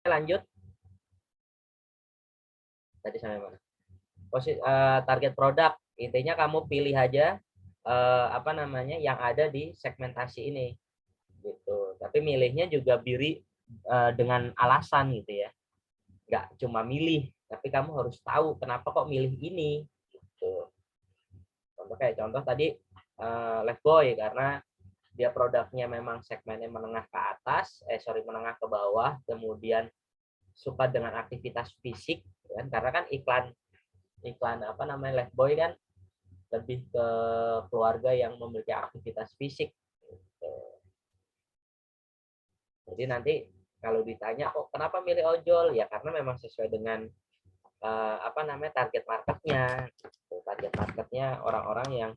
lanjut. Tadi sampai mana? Target produk. Intinya kamu pilih aja apa namanya yang ada di segmentasi ini. Gitu. Tapi milihnya juga dengan alasan gitu ya. Nggak cuma milih, tapi kamu harus tahu kenapa kok milih ini. Gitu. Contoh tadi Lifebuoy karena dia produknya memang segmennya menengah ke atas, menengah ke bawah, kemudian suka dengan aktivitas fisik, kan? Karena kan iklan apa namanya Lifebuoy kan lebih ke keluarga yang memiliki aktivitas fisik. Gitu. Jadi nanti kalau ditanya, oh kenapa milih ojol? Ya karena memang sesuai dengan apa namanya target marketnya. Target marketnya orang-orang yang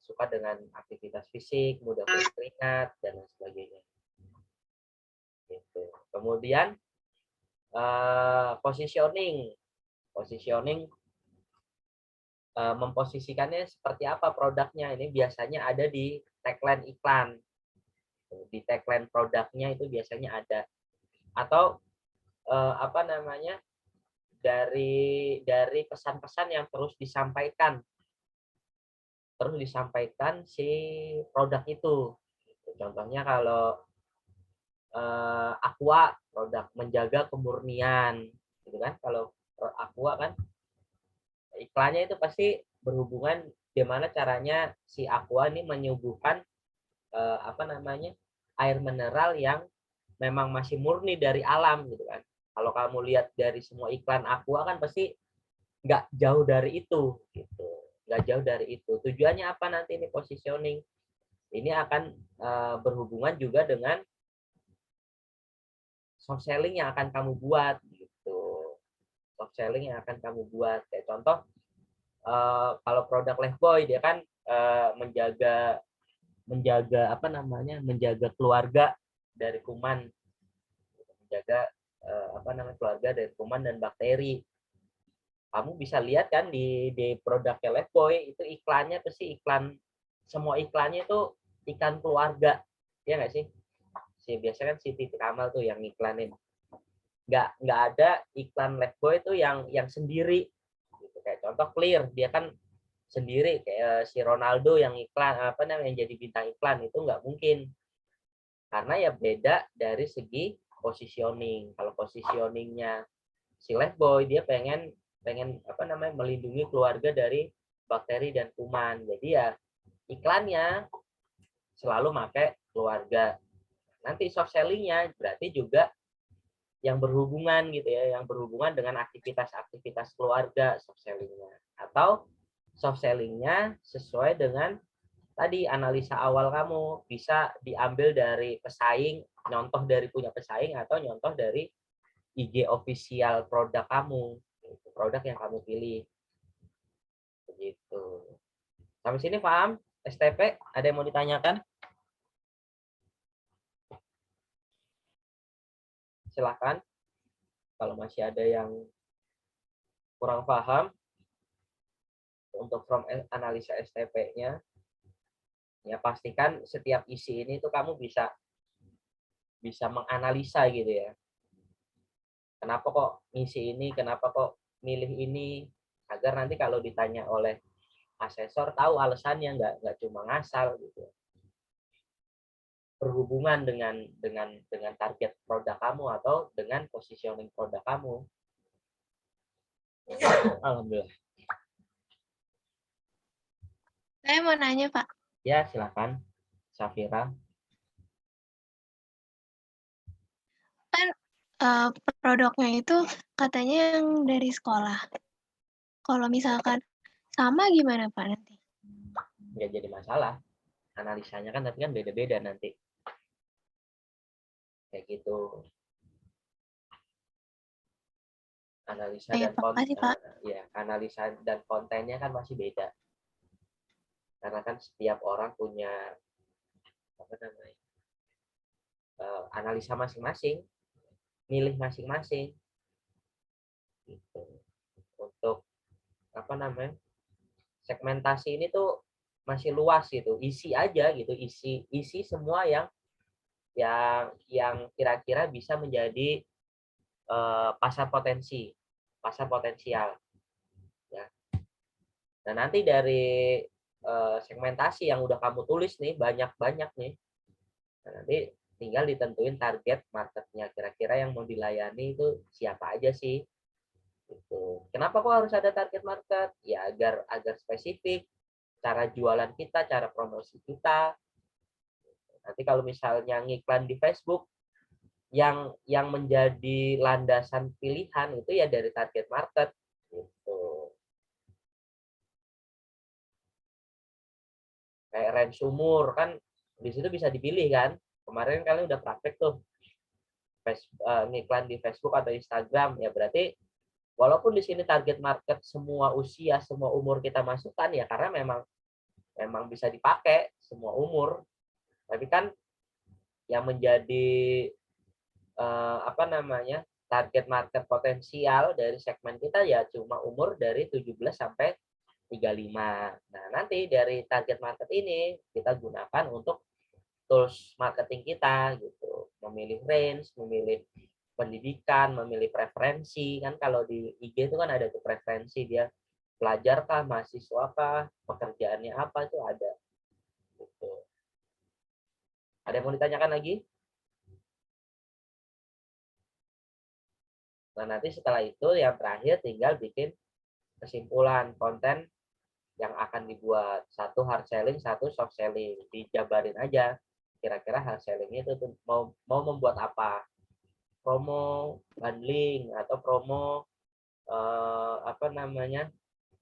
suka dengan aktivitas fisik, mudah berkeringat dan lain sebagainya. Gitu. Kemudian positioning memposisikannya seperti apa produknya, ini biasanya ada di tagline iklan. Di tagline produknya itu biasanya ada, atau apa namanya dari pesan-pesan yang terus disampaikan si produk itu. Contohnya kalau Aqua, produk menjaga kemurnian, gitu kan? Kalau Aqua kan iklannya itu pasti berhubungan gimana caranya si Aqua ini menyuguhkan apa namanya air mineral yang memang masih murni dari alam, gitu kan? Kalau kamu lihat dari semua iklan Aqua kan pasti nggak jauh dari itu, gitu. Nggak jauh dari itu. Tujuannya apa nanti ini positioning? Ini akan berhubungan juga dengan soft selling yang akan kamu buat, gitu. Soft selling yang akan kamu buat. Kayak contoh, kalau produk Lifebuoy dia kan menjaga apa namanya menjaga keluarga dari kuman, menjaga apa namanya keluarga dari kuman dan bakteri. Kamu bisa lihat kan di produknya Lifebuoy itu iklannya pasti semua iklannya itu ikan keluarga, ya nggak sih? Biasanya kan si Titi Kamal tuh yang iklanin. Nggak ada iklan Lifebuoy itu yang sendiri. Gitu. Kayak contoh Clear, dia kan sendiri kayak si Ronaldo yang iklan apa namanya yang jadi bintang iklan, itu nggak mungkin. Karena ya beda dari segi positioning. Kalau positioningnya si Lifebuoy dia pengen apa namanya melindungi keluarga dari bakteri dan kuman. Jadi ya iklannya selalu pakai keluarga. Nanti soft sellingnya berarti juga yang berhubungan gitu ya, yang berhubungan dengan aktivitas-aktivitas keluarga soft sellingnya. Atau soft sellingnya sesuai dengan tadi analisa awal kamu, bisa diambil dari pesaing, nyontoh dari punya pesaing, atau nyontoh dari IG official produk kamu, produk yang kamu pilih. Begitu. Sampai sini paham? STP, ada yang mau ditanyakan? Silahkan. Kalau masih ada yang kurang paham, untuk from analisa STP-nya, ya pastikan setiap isi ini tuh kamu bisa menganalisa gitu ya. Kenapa kok ngisi ini, kenapa kok milih ini, agar nanti kalau ditanya oleh asesor tahu alasannya, nggak cuma ngasal gitu. Berhubungan dengan target produk kamu atau dengan positioning produk kamu. Alhamdulillah. Saya mau nanya, Pak. Ya, silakan. Safira. Kan produknya itu katanya yang dari sekolah. Kalau misalkan sama gimana, Pak, nanti? Nggak jadi masalah. Analisanya kan tapi kan beda-beda nanti. Kayak gitu. Analisa dan analisa dan kontennya kan masih beda. Karena kan setiap orang punya apa namanya? Analisa masing-masing, milih masing-masing. Gitu. Untuk apa namanya? Segmentasi ini tuh masih luas gitu. Isi aja gitu, isi semua yang kira-kira bisa menjadi pasar potensial ya. Nah, nanti dari segmentasi yang udah kamu tulis nih banyak nih. Nah, nanti tinggal ditentuin target marketnya, kira-kira yang mau dilayani itu siapa aja sih. Gitu. Kenapa kok harus ada target market? Ya agar spesifik cara jualan kita, cara promosi kita. Nanti kalau misalnya ngiklan di Facebook, yang menjadi landasan pilihan itu ya dari target market gitu. Kayak range umur kan di situ bisa dipilih kan. Kemarin kalian udah praktek tuh ngiklan di Facebook atau Instagram, ya berarti walaupun di sini target market semua usia, semua umur kita masukkan ya karena memang bisa dipakai semua umur. Tapi kan yang menjadi apa namanya target market potensial dari segmen kita ya cuma umur dari 17 sampai 35. Nah, nanti dari target market ini kita gunakan untuk tools marketing kita gitu. Memilih range, memilih pendidikan, memilih preferensi. Kan kalau di IG itu kan ada tuh preferensi dia pelajar kah, mahasiswa kah, pekerjaannya apa itu ada. Gitu. Ada yang mau ditanyakan lagi? Nah, nanti setelah itu yang terakhir tinggal bikin kesimpulan konten yang akan dibuat. Satu hard selling, satu soft selling. Dijabarin aja. Kira-kira hard sellingnya itu mau membuat apa? Promo, bundling, atau promo apa namanya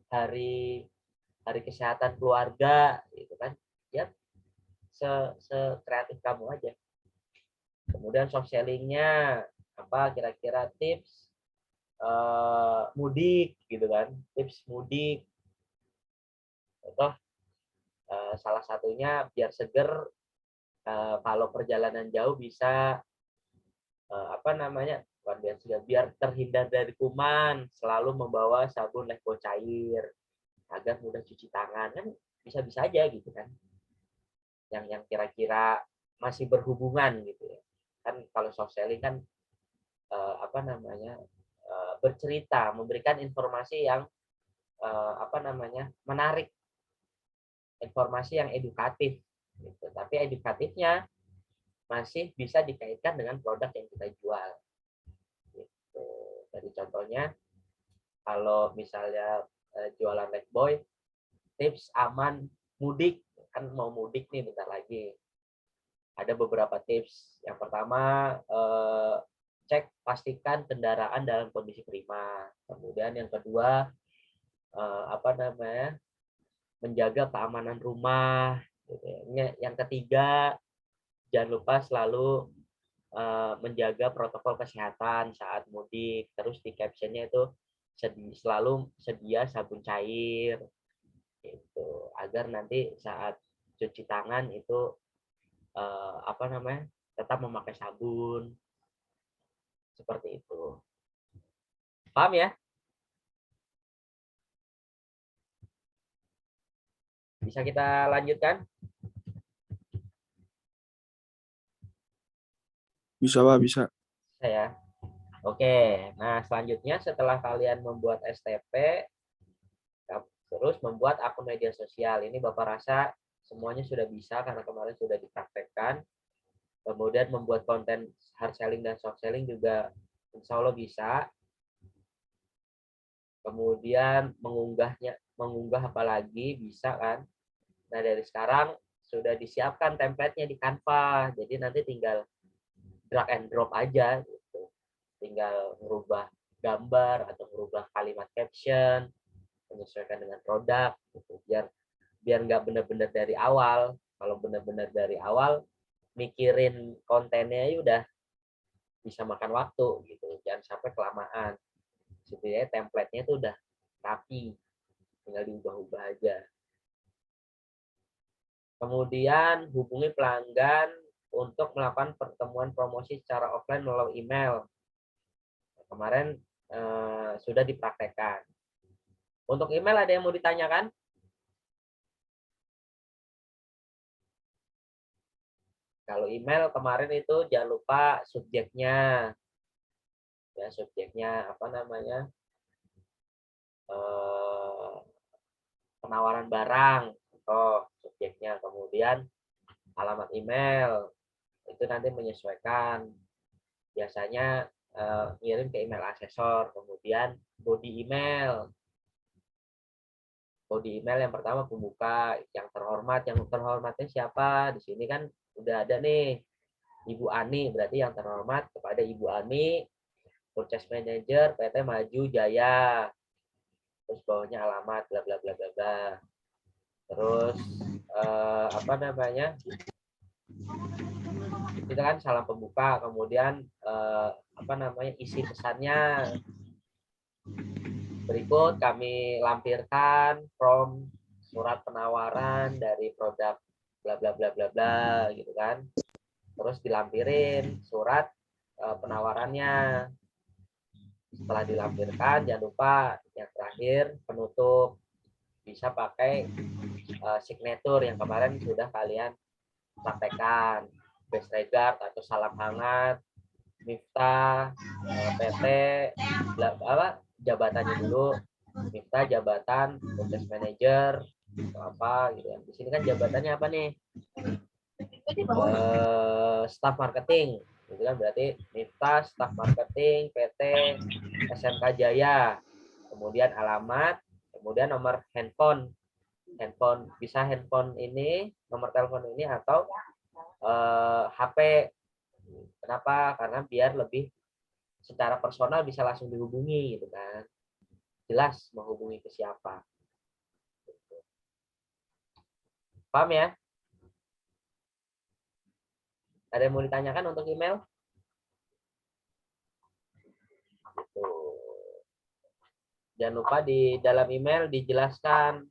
hari hari kesehatan keluarga, gitu kan? Ya, kreatif kamu aja. Kemudian soft sellingnya apa? Kira-kira tips mudik, gitu kan? Tips mudik. Contoh salah satunya biar seger kalau perjalanan jauh bisa apa namanya biar terhindar dari kuman selalu membawa sabun Lifebuoy cair agar mudah cuci tangan kan bisa aja gitu kan yang kira-kira masih berhubungan gitu ya kan kalau soft selling kan apa namanya bercerita memberikan informasi yang apa namanya menarik informasi yang edukatif gitu tapi edukatifnya masih bisa dikaitkan dengan produk yang kita jual. Gitu. Jadi contohnya, kalau misalnya jualan Lifebuoy, tips aman mudik, kan mau mudik nih bentar lagi. Ada beberapa tips. Yang pertama, cek pastikan kendaraan dalam kondisi prima. Kemudian yang kedua, apa namanya, menjaga keamanan rumah. Gitu ya. Yang ketiga, jangan lupa selalu menjaga protokol kesehatan saat mudik. Terus di captionnya itu selalu sedia sabun cair gitu agar nanti saat cuci tangan itu apa namanya tetap memakai sabun seperti itu. Paham ya? Bisa kita lanjutkan? Bisa, Pak, bisa. Bisa ya. Oke, nah selanjutnya setelah kalian membuat STP, terus membuat akun media sosial. Ini Bapak rasa semuanya sudah bisa karena kemarin sudah dipraktekkan. Kemudian membuat konten hard selling dan soft selling juga insya Allah bisa. Kemudian mengunggah apalagi bisa kan. Nah dari sekarang sudah disiapkan template-nya di Canva. Jadi nanti tinggal drag and drop aja gitu. Tinggal merubah gambar atau merubah kalimat caption, menyesuaikan dengan produk gitu. Biar nggak benar-benar dari awal. Kalau benar-benar dari awal mikirin kontennya ya udah bisa makan waktu gitu. Jangan sampai kelamaan. Sebenarnya template-nya itu udah rapi, tinggal diubah-ubah aja. Kemudian hubungi pelanggan untuk melakukan pertemuan promosi secara offline melalui email. Kemarin sudah dipraktekkan. Untuk email ada yang mau ditanyakan? Kalau email kemarin itu jangan lupa subjeknya. Ya, Ya, subjeknya apa namanya, penawaran barang, atau subjeknya, kemudian alamat email itu nanti menyesuaikan, biasanya ngirim ke email asesor, kemudian body email. Body email yang pertama pembuka, yang terhormatnya siapa? Di sini kan udah ada nih, Ibu Ani, berarti yang terhormat kepada Ibu Ani, Purchase Manager PT Maju Jaya. Terus bawahnya alamat bla bla bla bla bla. Terus apa namanya? Itu kan salam pembuka, kemudian apa namanya, isi pesannya. Berikut kami lampirkan from surat penawaran dari produk bla bla bla bla bla gitu kan. Terus dilampirin surat penawarannya. Setelah dilampirkan, jangan lupa yang terakhir penutup, bisa pakai signature yang kemarin sudah kalian praktekkan, best regard atau salam hangat, Miftah, PT, apa jabatannya dulu, Miftah jabatan Purchase Manager atau apa gitu kan. Di sini kan jabatannya apa nih? Staff marketing, gitu kan, berarti Miftah staff marketing PT SMK Jaya, kemudian alamat, kemudian nomor handphone bisa handphone ini, nomor telepon ini, atau HP. Kenapa? Karena biar lebih secara personal bisa langsung dihubungi gitu kan, jelas menghubungi ke siapa. Paham ya? Ada yang mau ditanyakan untuk email? Gitu. Jangan lupa di dalam email dijelaskan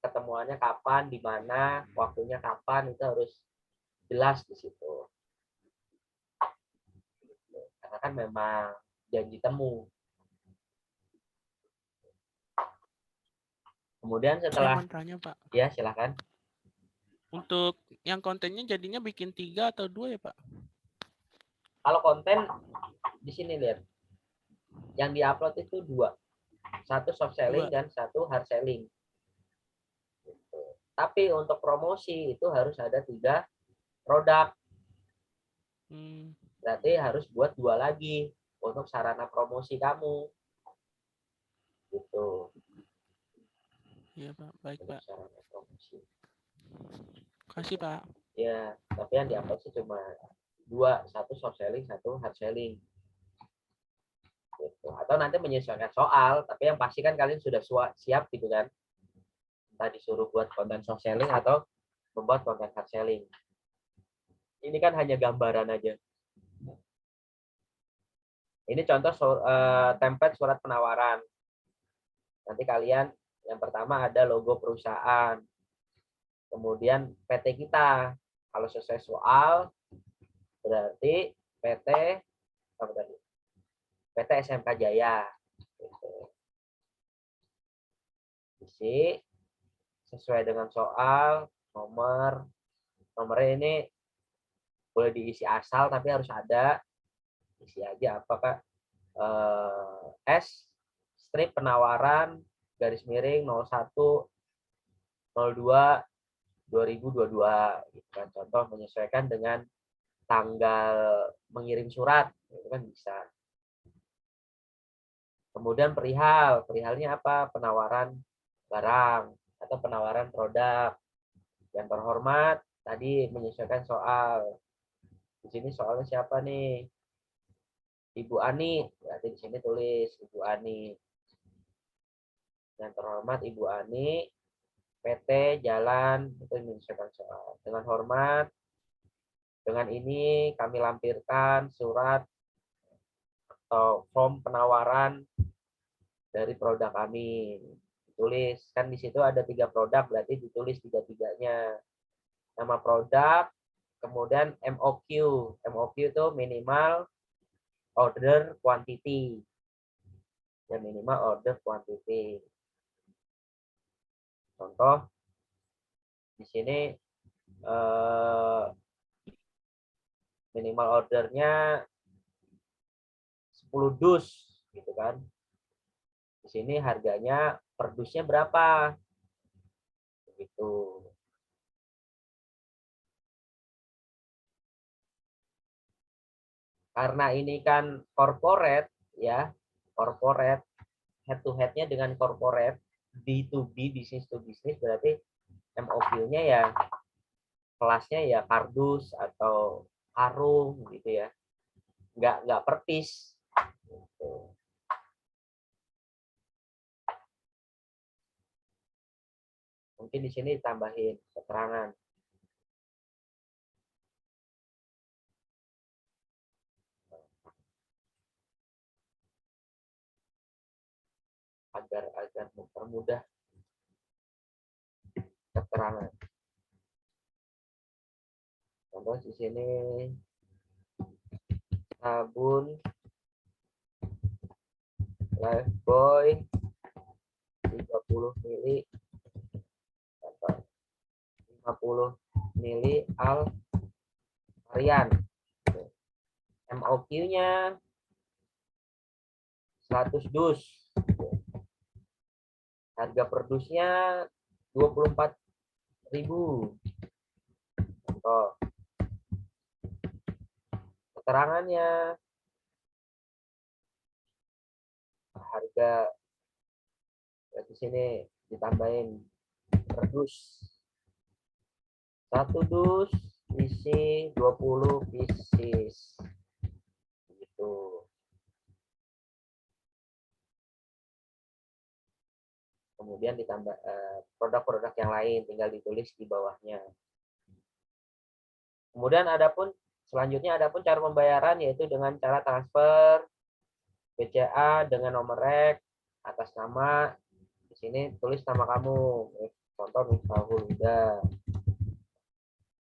ketemuannya kapan, di mana, waktunya kapan, itu harus jelas di situ. Karena kan memang janji temu. Kemudian setelah, saya mau tanya Pak, ya silakan. untuk yang kontennya jadinya bikin 3 atau 2 ya Pak? Kalau konten di sini lihat, yang diupload itu 2, satu soft selling 2. dan satu hard selling. Tapi untuk promosi itu harus ada 3 produk. Berarti harus buat 2 lagi untuk sarana promosi kamu. Gitu. Iya Pak, baik Untuk Pak. sarana promosi. Kasih Pak. Ya, tapi yang diupload sih cuma 2, satu soft selling, satu hard selling. Gitu. Atau nanti menyesuaikan soal, tapi yang pasti kan kalian sudah siap gitu kan. Entah disuruh buat konten soft selling atau membuat konten hard selling. Ini kan hanya gambaran aja. Ini contoh template surat penawaran. Nanti kalian yang pertama ada logo perusahaan. Kemudian PT kita. Kalau sesuai soal berarti PT apa tadi? PT SMK Jaya. Gitu. Isi sesuai dengan soal, nomornya ini boleh diisi asal tapi harus ada, isi aja apa Kak, S strip penawaran garis miring 01 02 2022 gitu kan. Contoh menyesuaikan dengan tanggal mengirim surat itu kan bisa. Kemudian perihalnya apa? Penawaran barang atau penawaran produk. Yang terhormat tadi menyesuaikan soal. Di sini soalnya siapa nih? Ibu Ani, berarti di sini tulis Ibu Ani. Yang terhormat Ibu Ani, PT Jalan, itu menyesuaikan soal. Dengan hormat, dengan ini kami lampirkan surat atau form penawaran dari produk kami. Ditulis, kan di situ ada 3 produk, berarti ditulis 3-3-nya. Nama produk, kemudian MOQ. MOQ itu minimal order quantity. Ya, minimal order quantity. Contoh di sini minimal ordernya 10 dus gitu kan. Di sini harganya per dusnya berapa? Begitu. Karena ini kan corporate ya, corporate head to head-nya dengan corporate B2B, business to business, berarti MOQ-nya ya kelasnya ya kardus atau karung gitu ya. Nggak per piece. Gitu. Mungkin di sini ditambahin keterangan. Agar mempermudah keterangan. Contoh di sini sabun Lifebuoy 30 mili atau 50 mili al varian. MOQ-nya 100 dus. Harga per dusnya 24.000. Contoh. Keterangannya harga di sini ditambahin per dus. 1 dus isi 20 pieces. Gitu. Kemudian ditambah produk-produk yang lain tinggal ditulis di bawahnya. Kemudian selanjutnya adapun cara pembayaran yaitu dengan cara transfer BCA dengan nomor rek atas nama. Di sini tulis nama kamu. Contoh Miftahul Huda.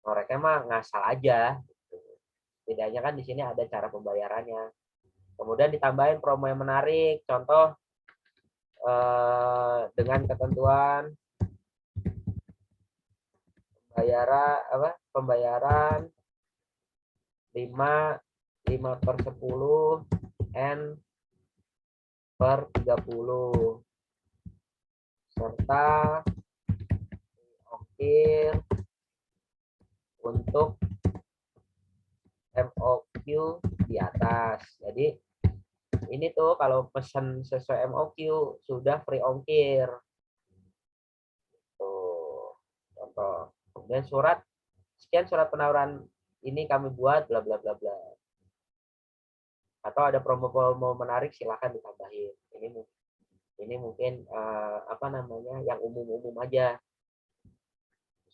Noreknya mah ngasal aja. Bedanya kan di sini ada cara pembayarannya. Kemudian ditambahin promo yang menarik. Contoh dengan ketentuan pembayaran 5/10 N per 30 serta ongkir untuk MOQ di atas. Jadi ini tuh kalau pesan sesuai MOQ sudah free ongkir. Tuh, contoh. Kemudian sekian surat penawaran ini kami buat bla bla bla bla. Atau ada promo-promo menarik silahkan ditambahin. Ini mungkin yang umum-umum aja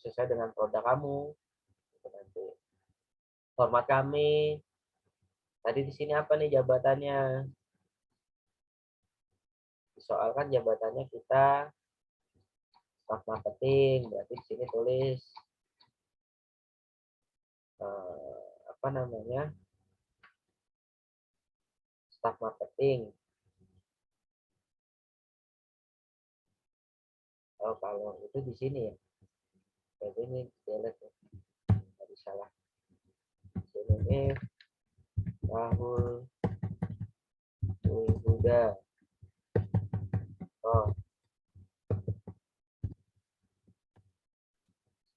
sesuai dengan produk kamu. Nanti format kami. Tadi di sini apa nih jabatannya? Disoalkan jabatannya kita staff marketing, berarti di sini tulis staff marketing. Oh, kalau itu di sini ya. Jadi ini delete ya. Tadi salah. Sini Rahul Huda. Oh.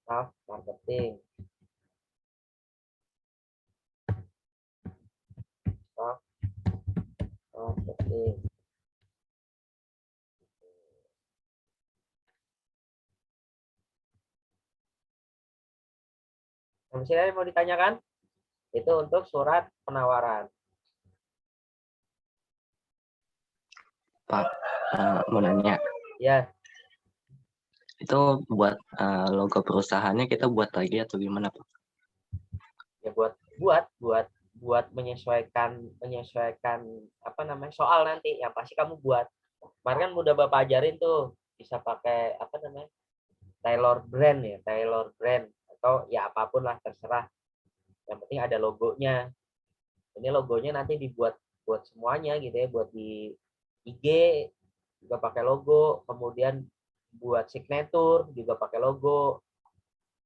Staff marketing. Staff marketing. Misalnya mau ditanyakan? Itu untuk surat penawaran. Pak, mau nanya. Ya. Itu buat logo perusahaannya kita buat lagi atau gimana, Pak? Ya buat menyesuaikan soal nanti yang pasti kamu buat. Kemarin kan udah Bapak ajarin tuh bisa pakai Taylor brand atau ya apapun lah terserah. Yang penting ada logonya. Ini logonya nanti dibuat semuanya gitu ya, buat di IG juga pakai logo, kemudian buat signature juga pakai logo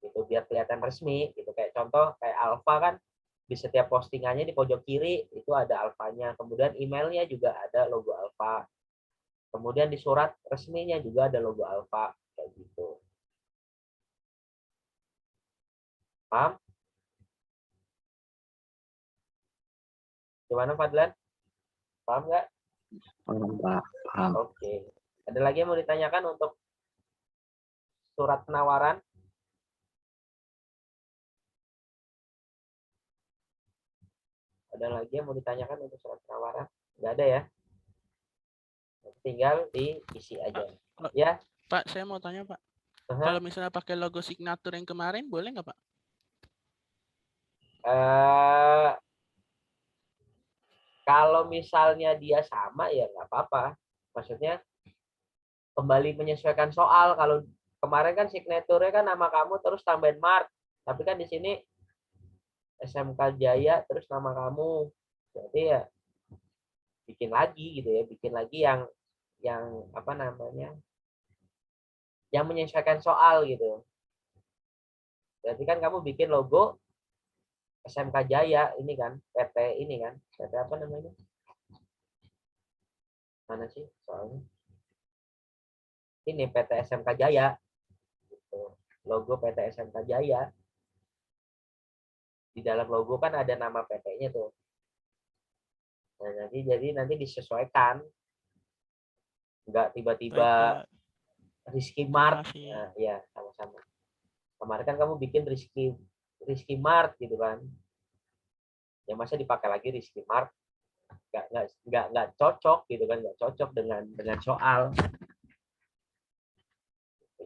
gitu biar kelihatan resmi gitu. Kayak contoh kayak Alfa kan di setiap postingannya di pojok kiri itu ada alfanya. Kemudian emailnya juga ada logo alfa. Kemudian di surat resminya juga ada logo alfa kayak gitu. Paham? Gimana Fadlan? Paham nggak? Paham, Pak. Paham. Oke. Ada lagi yang mau ditanyakan untuk surat penawaran? Ada lagi yang mau ditanyakan untuk surat penawaran? Nggak ada ya? Tinggal diisi aja. Ya. Pak, saya mau tanya Pak. Kalau misalnya pakai logo signature yang kemarin, boleh nggak Pak? Kalau misalnya dia sama ya nggak apa-apa. Maksudnya kembali menyesuaikan soal. Kalau kemarin kan signaturnya kan nama kamu terus tambahin Mart. Tapi kan di sini SMK Jaya terus nama kamu. Berarti ya bikin lagi gitu ya, bikin lagi yang apa namanya? Yang menyesuaikan soal gitu. Berarti kan kamu bikin logo SMK Jaya ini kan, PT ini kan, PT apa namanya? Mana sih soalnya? Ini PT SMK Jaya. Gitu. Logo PT SMK Jaya. Di dalam logo kan ada nama PT-nya tuh. Nah, nanti disesuaikan. Enggak tiba-tiba Rizky Mart. Nah, ya, sama-sama. Kemarin kan kamu bikin Rizky Mart gitu kan. Ya masa dipakai lagi Rizky Mart? Enggak cocok gitu kan, enggak cocok dengan soal.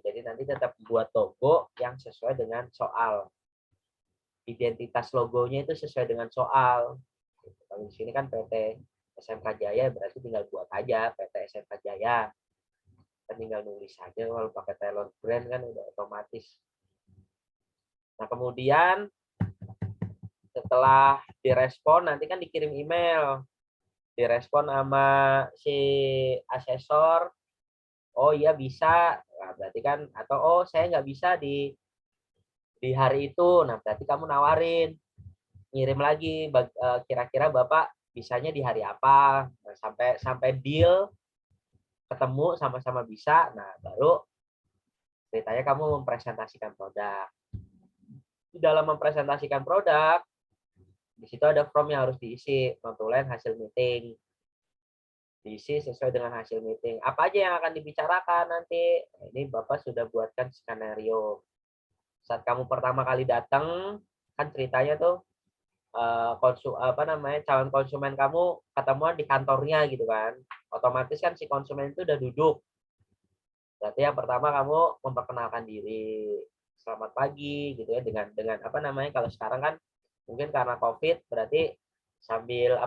Jadi nanti tetap buat logo yang sesuai dengan soal. Identitas logonya itu sesuai dengan soal. Kalau di sini kan PT SMK Jaya, berarti tinggal buat aja PT SMK Jaya. Kan tinggal nulis aja, kalau pakai Taylor Brand kan udah otomatis. Nah kemudian setelah direspon nanti kan dikirim email. Direspon sama si asesor. Oh iya bisa. Nah, berarti kan, atau oh saya nggak bisa di hari itu. Nah berarti kamu nawarin. Ngirim lagi kira-kira Bapak bisanya di hari apa. Nah, sampai deal ketemu sama-sama bisa, nah baru ceritanya kamu mempresentasikan produk. Di dalam mempresentasikan produk, di situ ada form yang harus diisi, notulen hasil meeting. Diisi sesuai dengan hasil meeting. Apa aja yang akan dibicarakan nanti? Nah, ini Bapak sudah buatkan skenario. Saat kamu pertama kali datang, kan ceritanya tuh calon konsumen kamu ketemuan di kantornya gitu kan. Otomatis kan si konsumen itu udah duduk. Berarti yang pertama kamu memperkenalkan diri, selamat pagi gitu ya, dengan apa namanya, kalau sekarang kan mungkin karena COVID berarti sambil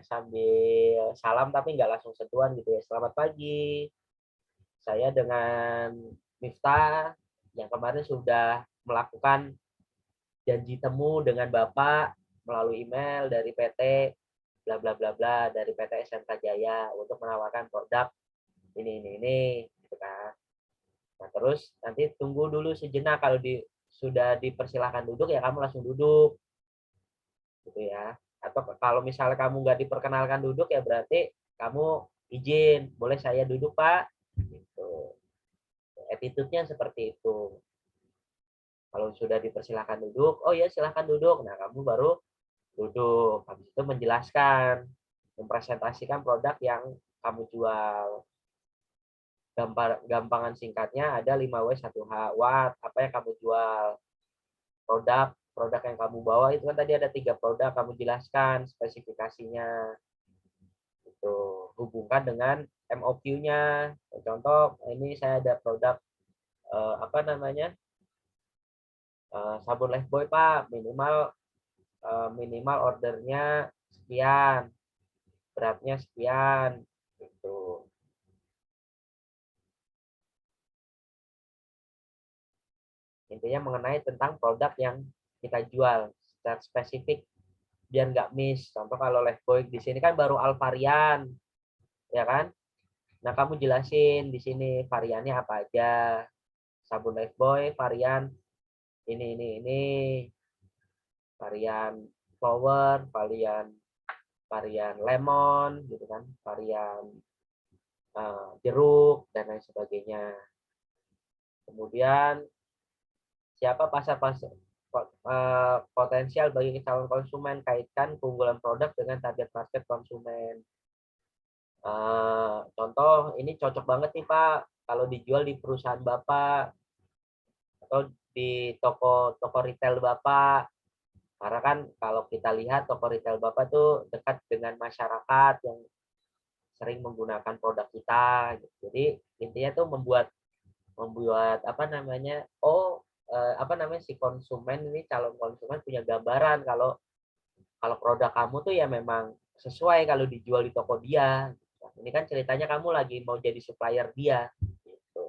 sambil salam tapi nggak langsung sentuhan gitu ya. Selamat pagi, saya dengan Miftah yang kemarin sudah melakukan janji temu dengan Bapak melalui email dari PT bla bla bla bla, dari PT SMK Jaya untuk menawarkan produk ini gitu kan. Nah, terus nanti tunggu dulu sejenak, kalau sudah dipersilahkan duduk ya kamu langsung duduk. Gitu ya. Atau kalau misalnya kamu nggak diperkenalkan duduk ya berarti kamu izin, boleh saya duduk Pak? Gitu. Attitude-nya seperti itu. Kalau sudah dipersilahkan duduk, oh ya silahkan duduk. Nah, kamu baru duduk. Habis itu menjelaskan, mempresentasikan produk yang kamu jual. Gampangan singkatnya ada 5W1H. What? Apa yang kamu jual? Produk yang kamu bawa itu kan tadi ada 3 produk, kamu jelaskan spesifikasinya. Itu hubungkan dengan MOQ-nya. Contoh, ini saya ada produk sabun Lifebuoy Pak, minimal ordernya sekian, beratnya sekian, gitu. Intinya mengenai tentang produk yang kita jual secara spesifik biar nggak miss. Contoh kalau Lifebuoy di sini kan baru Alvarian, ya kan? Nah kamu jelasin di sini variannya apa aja. Sabun Lifebuoy varian ini, varian flower, varian lemon gitu kan, varian jeruk dan lain sebagainya. Kemudian siapa pasar potensial bagi calon konsumen, kaitkan keunggulan produk dengan target market konsumen. Contoh ini cocok banget nih Pak kalau dijual di perusahaan Bapak atau di toko retail Bapak. Karena kan kalau kita lihat toko retail Bapak tuh dekat dengan masyarakat yang sering menggunakan produk kita. Jadi intinya tuh membuat apa namanya, si konsumen ini, calon konsumen punya gambaran kalau produk kamu tuh ya memang sesuai kalau dijual di toko dia. Ini kan ceritanya kamu lagi mau jadi supplier dia. Gitu.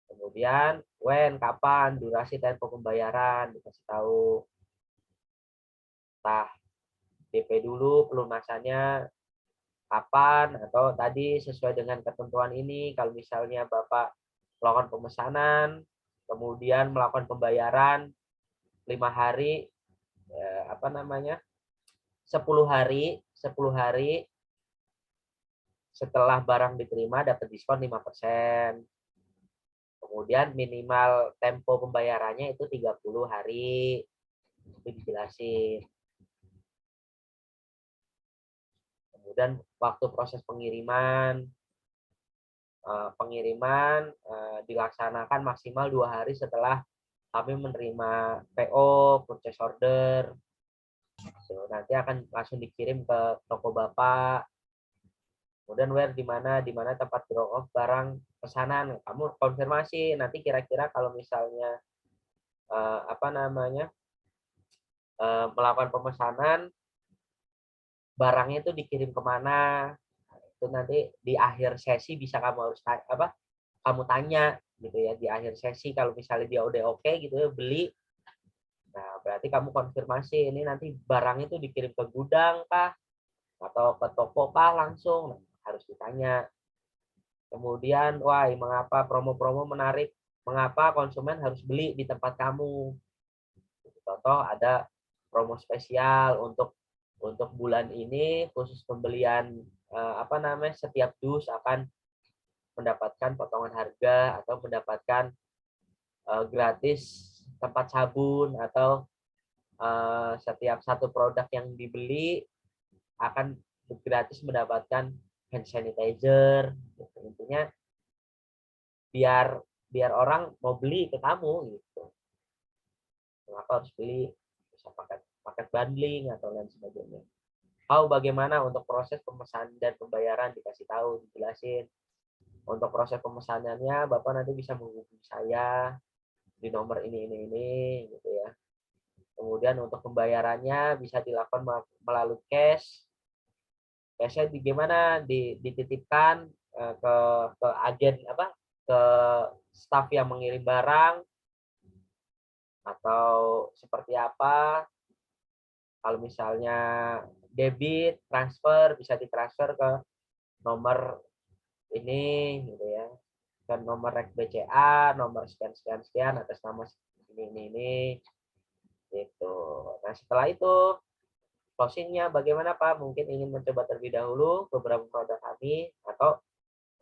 Kemudian when, kapan, durasi, tempo pembayaran dikasih tahu. Entah DP dulu, pelunasannya kapan, atau tadi sesuai dengan ketentuan ini. Kalau misalnya Bapak melakukan pemesanan, kemudian melakukan pembayaran 5 hari, 10 hari setelah barang diterima dapat diskon 5%. Kemudian minimal tempo pembayarannya itu 30 hari. Itu dijelasin. Kemudian waktu proses pengiriman dilaksanakan maksimal 2 hari setelah kami menerima PO, purchase order. Nanti akan langsung dikirim ke toko Bapak. Kemudian where, di mana tempat drop off barang pesanan. Kamu konfirmasi nanti kira-kira kalau misalnya melakukan pemesanan, barangnya itu dikirim kemana. Itu nanti di akhir sesi bisa kamu kamu tanya gitu ya, di akhir sesi kalau misalnya dia udah oke gitu ya, beli. Nah, berarti kamu konfirmasi ini nanti barang itu dikirim ke gudang kah atau ke toko kah langsung. Nah, harus ditanya. Kemudian, mengapa promo-promo menarik? Mengapa konsumen harus beli di tempat kamu? Contoh ada promo spesial untuk bulan ini, khusus pembelian setiap dus akan mendapatkan potongan harga atau mendapatkan gratis tempat sabun, atau setiap satu produk yang dibeli akan gratis mendapatkan hand sanitizer. Intinya biar orang mau beli ke kamu gitu. Kenapa harus beli? Bisa paket bundling atau lain sebagainya. Bagaimana untuk proses pemesanan dan pembayaran dikasih tahu, dijelasin. Untuk proses pemesanannya Bapak nanti bisa menghubungi saya di nomor ini gitu ya. Kemudian untuk pembayarannya bisa dilakukan melalui cash. Cashnya gimana? Dititipkan ke agen ke staf yang mengirim barang, atau seperti apa. Kalau misalnya debit, transfer, bisa ditransfer ke nomor ini gitu ya, ke nomor rek BCA, nomor sekian atas nama ini gitu. Nah, setelah itu closingnya bagaimana Pak? Mungkin ingin mencoba terlebih dahulu beberapa produk kami, atau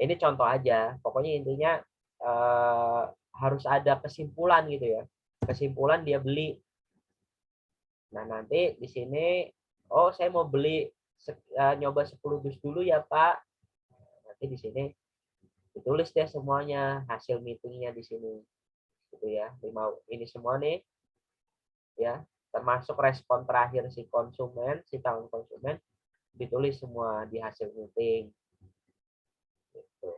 ini contoh aja. Pokoknya intinya harus ada kesimpulan gitu ya. Kesimpulan dia beli. Nah, nanti di sini, saya mau beli nyoba 10 dus dulu ya Pak. Nanti di sini ditulis deh semuanya, hasil meetingnya di sini. Gitu ya. Ini semua nih ya, termasuk respon terakhir si calon konsumen ditulis semua di hasil meeting. Gitu.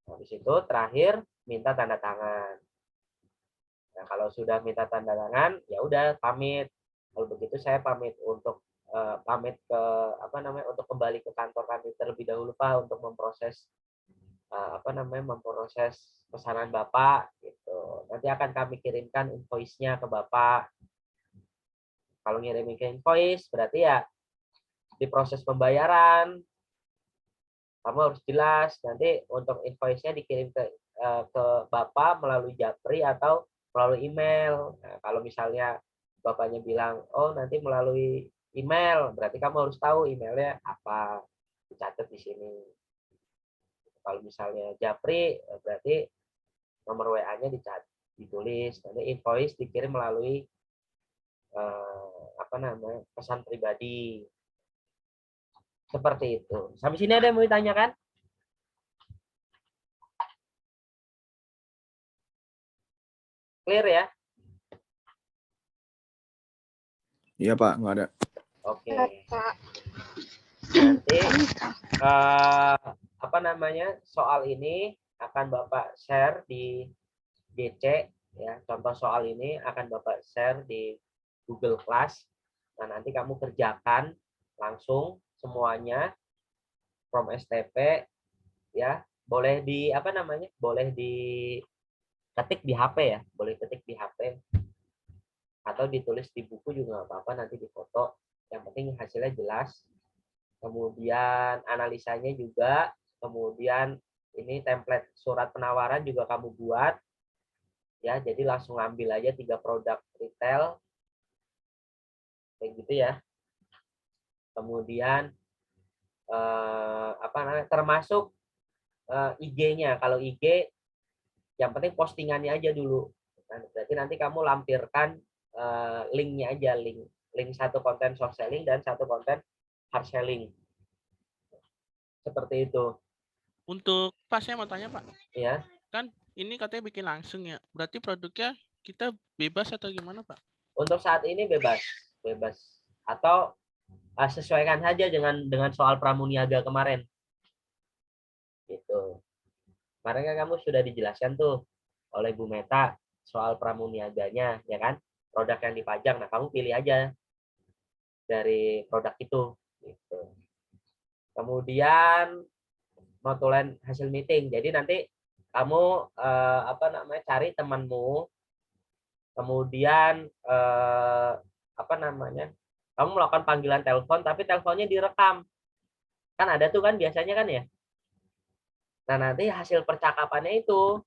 Habis itu terakhir minta tanda tangan. Nah, kalau sudah minta tanda tangan, ya udah pamit. Kalau begitu saya pamit untuk untuk kembali ke kantor kami terlebih dahulu Pak, untuk memproses memproses pesanan Bapak gitu. Nanti akan kami kirimkan invoice-nya ke Bapak. Kalau ngirimin ke invoice berarti ya di proses pembayaran kamu harus jelas nanti untuk invoice-nya dikirim ke Bapak melalui Japri atau melalui email. Nah, kalau misalnya bapaknya bilang, oh nanti melalui email, berarti kamu harus tahu emailnya apa, dicatat di sini. Kalau misalnya Japri, berarti nomor WA-nya ditulis, nanti invoice dikirim melalui pesan pribadi. Seperti itu. Sampai sini ada yang mau ditanyakan? Clear ya? Iya Pak, nggak ada. Oke. Nanti soal ini akan Bapak share di GC ya. Contoh soal ini akan Bapak share di Google Class. Nah, nanti kamu kerjakan langsung semuanya from STP ya. Boleh boleh diketik di HP ya, boleh ketik di HP atau ditulis di buku juga nggak apa-apa, nanti difoto. Yang penting hasilnya jelas. Kemudian analisanya juga, kemudian ini template surat penawaran juga kamu buat ya, jadi langsung ambil aja 3 produk retail kayak gitu ya. Kemudian termasuk IG-nya. Kalau IG yang penting postingannya aja dulu. Nah, berarti nanti kamu lampirkan linknya aja, link satu konten soft selling dan satu konten hard selling. Seperti itu. Untuk Pak, saya mau tanya Pak. Ya. Kan ini katanya bikin langsung ya. Berarti produknya kita bebas atau gimana Pak? Untuk saat ini bebas. Atau sesuaikan saja dengan soal pramuniaga kemarin. Gitu. Kemarin kan kamu sudah dijelaskan tuh oleh Bu Meta soal pramuniaganya, ya kan? Produk yang dipajang. Nah, kamu pilih aja dari produk itu. Gitu. Kemudian notulen hasil meeting. Jadi nanti kamu cari temanmu, kemudian kamu melakukan panggilan telepon, tapi teleponnya direkam. Kan ada tuh kan biasanya kan ya. Nah, nanti hasil percakapannya itu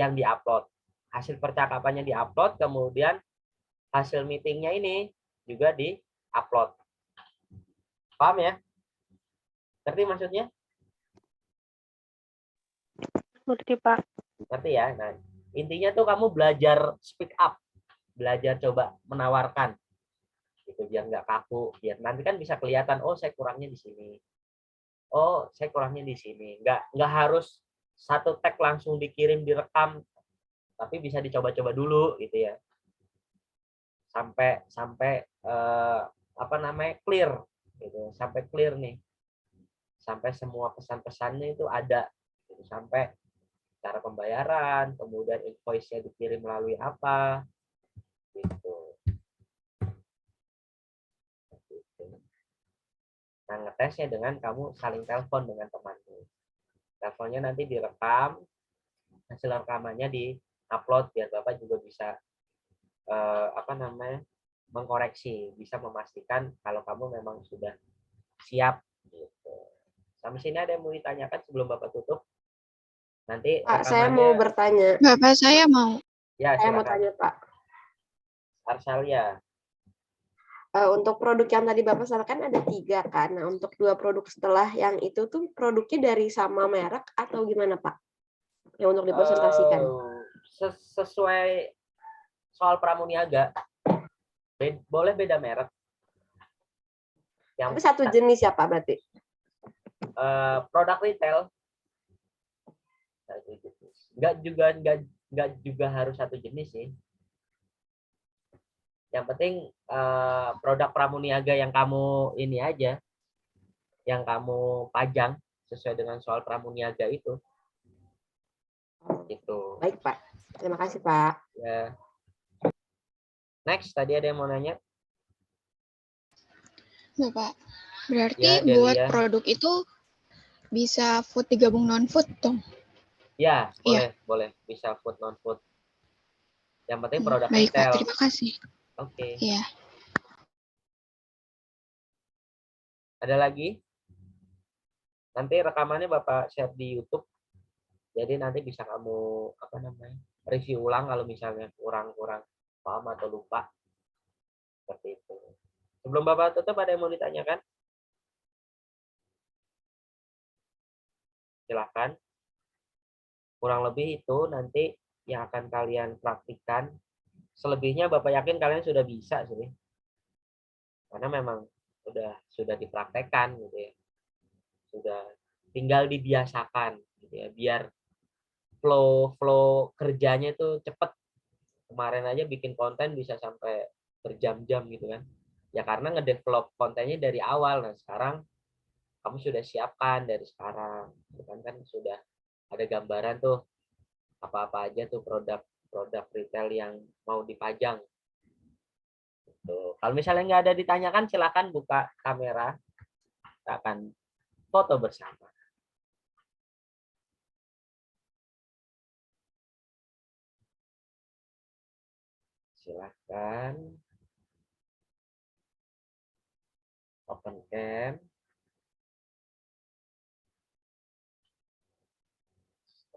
yang diupload. Hasil percakapannya diupload, kemudian hasil meetingnya ini juga diupload. Paham ya? Ngerti maksudnya? Ngerti Pak. Ngerti ya? Nah, intinya tuh kamu belajar speak up. Belajar coba menawarkan. Gitu, biar nggak kaku. Biar nanti kan bisa kelihatan, oh saya kurangnya di sini. Oh, saya kurangnya di sini. Nggak harus satu tag langsung dikirim, direkam. Tapi bisa dicoba-coba dulu gitu ya. Sampai clear gitu. Sampai clear nih. Sampai semua pesan-pesannya itu ada. Gitu. Sampai cara pembayaran, kemudian invoice-nya dikirim melalui apa gitu. Nah, ngetesnya dengan kamu saling telepon dengan temanmu. Teleponnya nanti direkam, hasil rekamannya di-upload biar Bapak juga bisa mengkoreksi, bisa memastikan kalau kamu memang sudah siap gitu. Sampai sini ada yang mau ditanyakan sebelum Bapak tutup? Nanti Pak, saya mau bertanya. Bapak saya mau. Ya, Saya mau silakan. tanya Pak. Arsalia. Untuk produk yang tadi Bapak sampaikan ada 3 kan. Nah, untuk 2 produk setelah yang itu tuh produknya dari sama merek atau gimana Pak? Yang untuk dipresentasikan. Sesuai soal pramuniaga, boleh beda merek. Tapi satu jenis ya Pak berarti? Produk retail. Nggak juga harus satu jenis sih. Yang penting produk pramuniaga yang kamu ini aja, yang kamu pajang sesuai dengan soal pramuniaga itu. Gitu. Baik Pak. Terima kasih Pak. Ya. Next, tadi ada yang mau nanya? Bapak, berarti Ya, buat Delia. produk itu bisa food digabung non-food dong? Ya, Iya. boleh. Bisa food, non-food. Yang penting produk Baik retail. Pak, terima kasih. Oke. Iya. Ada lagi? Nanti rekamannya Bapak share di YouTube. Jadi nanti bisa kamu review ulang kalau misalnya kurang-kurang paham atau lupa. Seperti itu. Sebelum Bapak tutup, ada yang mau ditanyakan? Silakan. Kurang lebih itu nanti yang akan kalian praktikkan. Selebihnya Bapak yakin kalian sudah bisa sih. Karena memang sudah dipraktekkan gitu ya. Sudah tinggal dibiasakan gitu ya, biar flow kerjanya itu cepet. Kemarin aja bikin konten bisa sampai berjam-jam gitu kan. Ya karena ngedevelop kontennya dari awal. Nah, sekarang kamu sudah siapkan dari sekarang. Kan sudah ada gambaran tuh apa-apa aja tuh produk retail yang mau dipajang. Tuh. Kalau misalnya nggak ada ditanyakan, silakan buka kamera. Kita akan foto bersama. Silakan. Open cam.